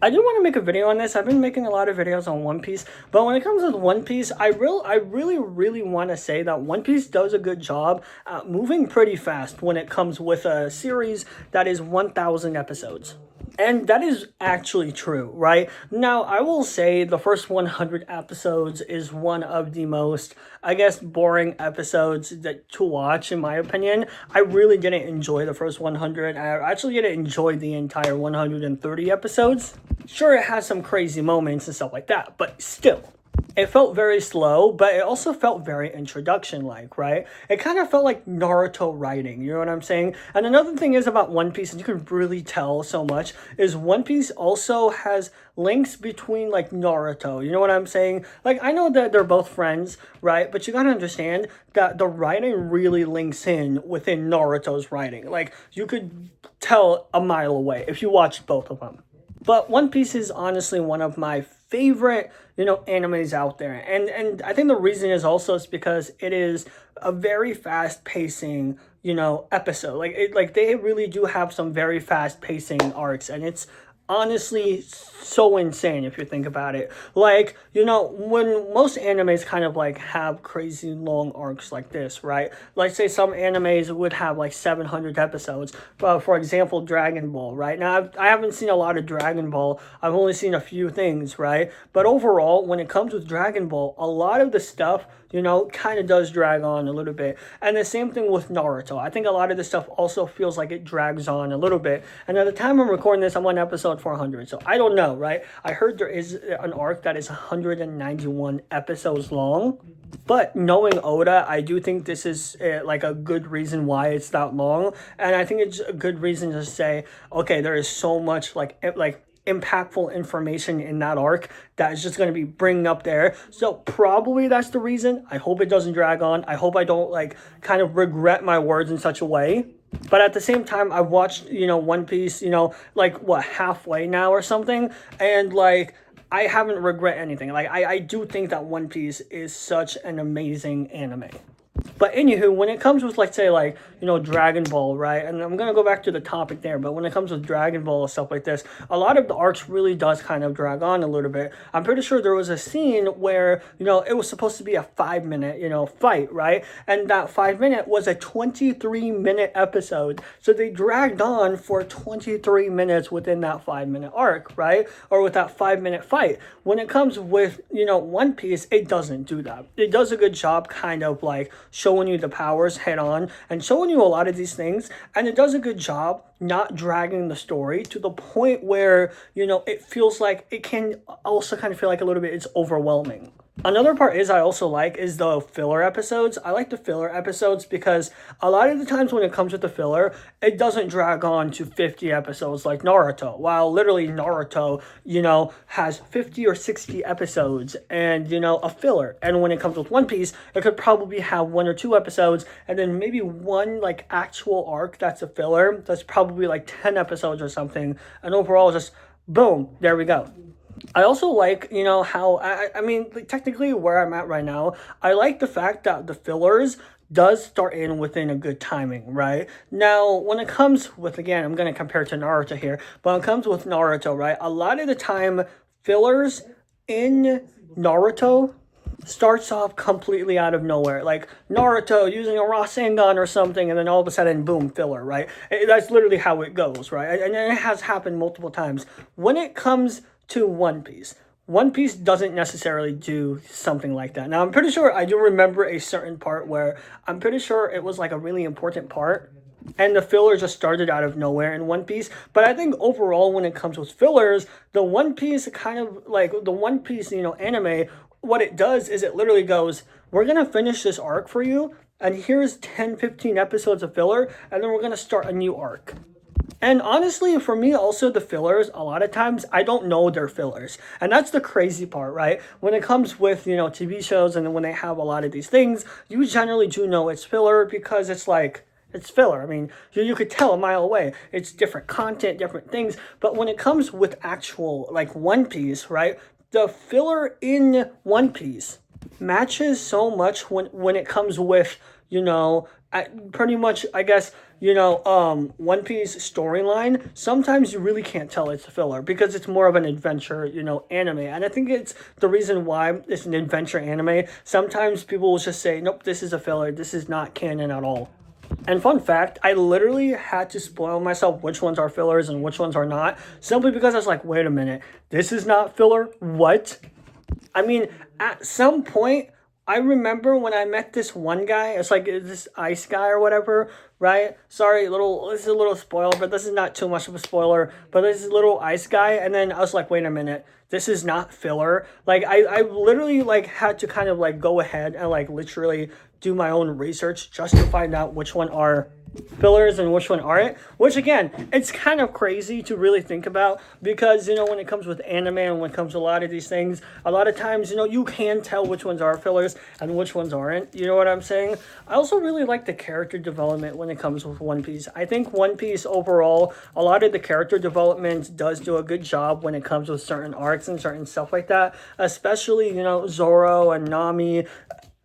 I do want to make a video on this. I've been making a lot of videos on One Piece, but when it comes to One Piece, I really want to say that One Piece does a good job at moving pretty fast when it comes with a series that is 1,000 episodes. And that is actually true, right? Now, I will say the first 100 episodes is one of the most, I guess, boring episodes to watch, in my opinion. I really didn't enjoy the first 100. I actually didn't enjoy the entire 130 episodes. Sure, it has some crazy moments and stuff like that, but still. It felt very slow, but it also felt very introduction-like, right? It kind of felt like Naruto writing, you know what I'm saying? And another thing is about One Piece, and you can really tell so much, is One Piece also has links between, like, Naruto, you know what I'm saying? Like, I know that they're both friends, right? But you gotta understand that the writing really links in within Naruto's writing. Like, you could tell a mile away if you watched both of them. But One Piece is honestly one of my favorite, animes out there. And I think the reason is also is because it is a very fast pacing, episode. Like they really do have some very fast pacing arcs, and it's honestly so insane if you think about it. Like, when most animes kind of like have crazy long arcs like this, right? Like, say some animes would have like 700 episodes. For example, Dragon Ball, right? Now, I haven't seen a lot of Dragon Ball. I've only seen a few things, right? But overall, when it comes with Dragon Ball, a lot of the stuff, kind of does drag on a little bit. And the same thing with Naruto. I think a lot of this stuff also feels like it drags on a little bit. And at the time I'm recording this, I'm on episode 400. So I don't know, right? I heard there is an arc that is 191 episodes long. But knowing Oda, I do think this is like a good reason why it's that long. And I think it's a good reason to say, okay, there is so much like impactful information in that arc that is just going to be bringing up there. So probably that's the reason. I hope it doesn't drag on. I hope I don't kind of regret my words in such a way. But at the same time, I've watched, One Piece, halfway now or something. And I haven't regret anything. I do think that One Piece is such an amazing anime. But anywho, when it comes with, Dragon Ball, right? And I'm going to go back to the topic there, but when it comes with Dragon Ball and stuff like this, a lot of the arcs really does kind of drag on a little bit. I'm pretty sure there was a scene where, it was supposed to be a 5-minute, fight, right? And that 5-minute was a 23-minute episode. So they dragged on for 23 minutes within that 5-minute arc, right? Or with that 5-minute fight. When it comes with, One Piece, it doesn't do that. It does a good job kind of showing you the powers head on and showing you a lot of these things, and it does a good job not dragging the story to the point where it feels like it can also kind of feel like a little bit it's overwhelming. Another part I also like is the filler episodes. I like the filler episodes because a lot of the times when it comes with the filler, it doesn't drag on to 50 episodes like Naruto. While literally Naruto, has 50 or 60 episodes and, a filler. And when it comes with One Piece, it could probably have 1 or 2 episodes and then maybe one actual arc that's a filler. That's probably 10 episodes or something. And overall just boom, there we go. I also like, how, technically where I'm at right now, I like the fact that the fillers does start in within a good timing, right? Now, when it comes with, again, I'm going to compare to Naruto here, but when it comes with Naruto, right, a lot of the time, fillers in Naruto starts off completely out of nowhere. Like Naruto using a Rasengan or something, and then all of a sudden, boom, filler, right? That's literally how it goes, right? And it has happened multiple times. When it comes to One Piece doesn't necessarily do something like that. Now, I'm pretty sure I do remember a certain part where I'm pretty sure it was a really important part, and the filler just started out of nowhere in One Piece. But I think overall, when it comes with fillers, the One Piece anime, what it does is it literally goes, we're going to finish this arc for you, and here's 10, 15 episodes of filler, and then we're going to start a new arc. And honestly, for me also, the fillers, a lot of times, I don't know they're fillers. And that's the crazy part, right? When it comes with, TV shows and when they have a lot of these things, you generally do know it's filler because it's filler. I mean, you could tell a mile away. It's different content, different things. But when it comes with actual, One Piece, right? The filler in One Piece matches so much when it comes with, pretty much, I guess, One Piece storyline, sometimes you really can't tell it's a filler because it's more of an adventure, anime. And I think it's the reason why it's an adventure anime. Sometimes people will just say, nope, this is a filler. This is not canon at all. And fun fact, I literally had to spoil myself which ones are fillers and which ones are not, simply because I was like, wait a minute, this is not filler? What? I mean, at some point, I remember when I met this one guy, it's like this ice guy or whatever, right? Sorry, this is a little spoiler, but this is not too much of a spoiler, but this is little ice guy, and then I was like, wait a minute, this is not filler. Like, I literally, like, had to kind of, like, go ahead and, like, literally do my own research just to find out which one are fillers and which one aren't, which again, it's kind of crazy to really think about because when it comes with anime and when it comes to a lot of these things, a lot of times you can tell which ones are fillers and which ones aren't. You know what I'm saying? I also really like the character development when it comes with One Piece. I think One Piece overall, a lot of the character development does do a good job when it comes with certain arcs and certain stuff like that, especially Zoro and Nami.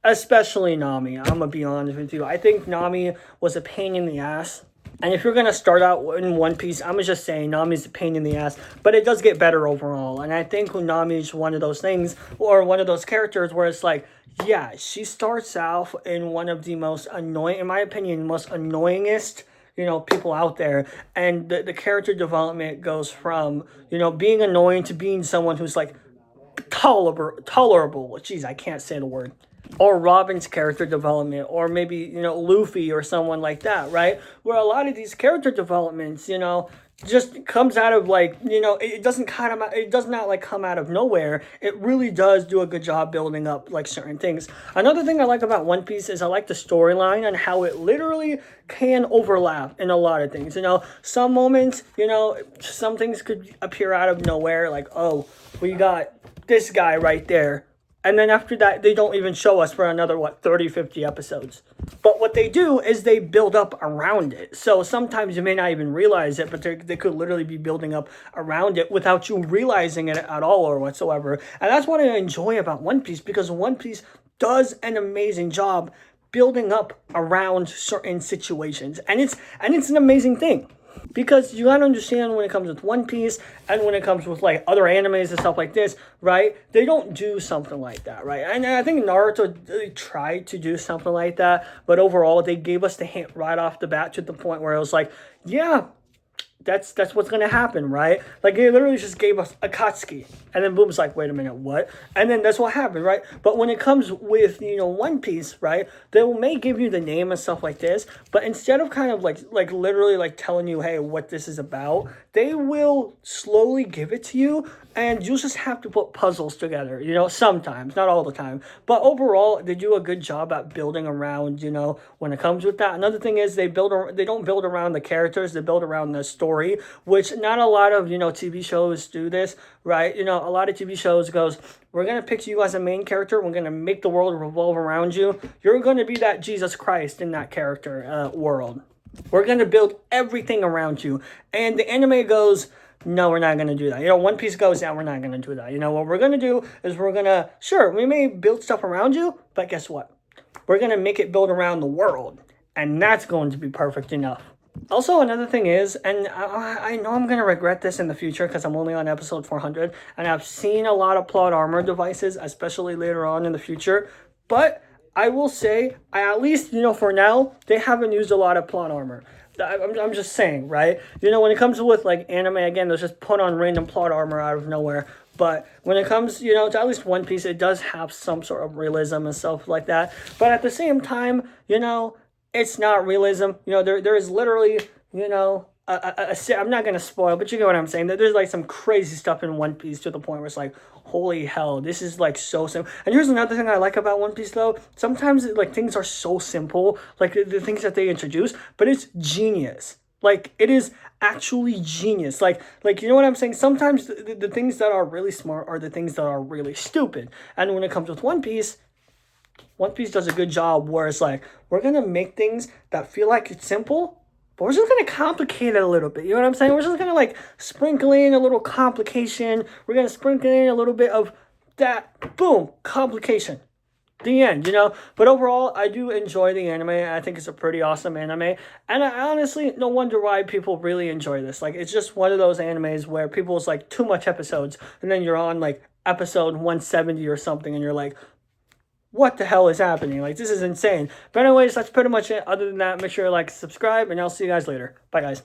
Especially Nami, I'm gonna be honest with you. I think Nami was a pain in the ass. And if you're gonna start out in One Piece, I'm just saying Nami's a pain in the ass, but it does get better overall. And I think Nami's one of those things, or one of those characters where it's like, yeah, she starts out in one of the most annoying, in my opinion, most annoyingest people out there, and the character development goes from being annoying to being someone who's like tolerable. Jeez, I can't say the word. Or Robin's character development, or maybe Luffy or someone like that, right? Where a lot of these character developments, just comes out of like it does not like come out of nowhere. It really does do a good job building up like certain things. Another thing I like about One Piece is I like the storyline and how it literally can overlap in a lot of things. Some moments, some things could appear out of nowhere, like, oh, we got this guy right there. And then after that, they don't even show us for another, 30, 50 episodes. But what they do is they build up around it. So sometimes you may not even realize it, but they could literally be building up around it without you realizing it at all or whatsoever. And that's what I enjoy about One Piece, because One Piece does an amazing job building up around certain situations. And it's an amazing thing. Because you gotta understand, when it comes with One Piece and when it comes with like other animes and stuff like this, right? They don't do something like that, right? And I think Naruto tried to do something like that, but overall they gave us the hint right off the bat to the point where it was like, yeah, that's what's gonna happen, right? Like, they literally just gave us Akatsuki, and then Boom's like, wait a minute, what? And then that's what happened, right? But when it comes with One Piece, right, they may give you the name and stuff like this, but instead of kind of like literally like telling you, hey, what this is about, they will slowly give it to you, and you just have to put puzzles together, sometimes, not all the time. But overall, they do a good job at building around, when it comes with that. Another thing is they don't build around the characters, they build around the story, which not a lot of, TV shows do this, right? A lot of TV shows goes, we're going to pick you as a main character, we're going to make the world revolve around you. You're going to be that Jesus Christ in that character world. We're going to build everything around you. And the anime goes, no, we're not going to do that. One Piece goes, yeah, we're not going to do that. What we're going to do is sure, we may build stuff around you, but guess what? We're going to make it build around the world. And that's going to be perfect enough. Also, another thing is, and I know I'm going to regret this in the future because I'm only on episode 400, and I've seen a lot of plot armor devices, especially later on in the future, but I will say, at least, for now, they haven't used a lot of plot armor. I'm just saying, right? When it comes to with like anime, again, they'll just put on random plot armor out of nowhere. But when it comes, to at least One Piece, it does have some sort of realism and stuff like that. But at the same time, it's not realism. There is literally, I'm not going to spoil, but you get what I'm saying. There's like some crazy stuff in One Piece to the point where it's like, holy hell, this is like so simple. And here's another thing I like about One Piece though. Sometimes like things are so simple, like the things that they introduce, but it's genius. Like, it is actually genius. Like you know what I'm saying? Sometimes the things that are really smart are the things that are really stupid. And when it comes with One Piece does a good job where it's like, we're going to make things that feel like it's simple, but we're just going to complicate it a little bit. You know what I'm saying? We're just going to like sprinkle in a little complication. We're going to sprinkle in a little bit of that. Boom, complication. The end, you know. But overall, I do enjoy the anime. I think it's a pretty awesome anime, and I honestly no wonder why people really enjoy this. Like, it's just one of those animes where people's like too much episodes, and then you're on like episode 170 or something, and you're like, what the hell is happening? Like, this is insane. But anyways, that's pretty much it. Other than that, make sure you like, subscribe, and I'll see you guys later. Bye, guys.